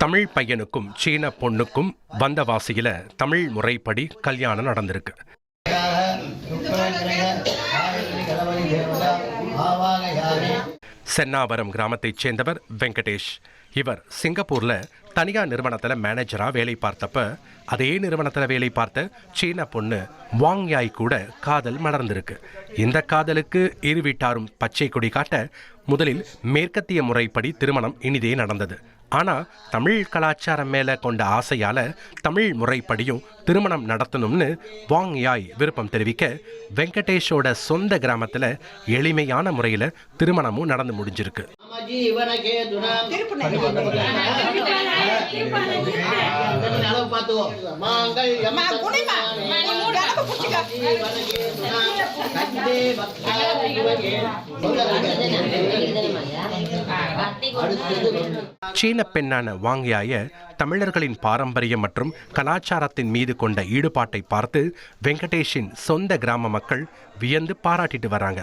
தமிழ் பையனுக்கும் சீன பொண்ணுக்கும் வந்தவாசியில தமிழ் முறைப்படி கல்யாணம் நடந்திருக்கு. சென்னாவரம் கிராமத்தைச் சேர்ந்தவர் வெங்கடேஷ். இவர் சிங்கப்பூர்ல தனியார் நிறுவனத்தில் மேனேஜரா வேலை பார்த்தப்ப அதே நிறுவனத்தில் வேலை பார்த்த சீன பொண்ணு வாங் யாய் கூட காதல் மலர்ந்திருக்கு. இந்த காதலுக்கு இரு வீட்டாரும் பச்சை கொடி காட்ட முதலில் மேற்கத்திய முறைப்படி திருமணம் இனிதே நடந்தது. ஆனா தமிழ் கலாச்சாரம் மேல கொண்ட ஆசையால தமிழ் முறைப்படியும் திருமணம் நடத்தணும்னு வாங் யாய் விருப்பம் தெரிவிக்க வெங்கடேஷோட சொந்த கிராமத்துல எளிமையான முறையில திருமணமும் நடந்து முடிஞ்சிருக்கு. சீன பெண்ணான வாங் யாயை தமிழர்களின் பாரம்பரியம் மற்றும் கலாச்சாரத்தின் மீது கொண்ட ஈடுபாட்டை பார்த்து வெங்கடேஷின் சொந்த கிராம மக்கள் வியந்து பாராட்டிட்டு வராங்க.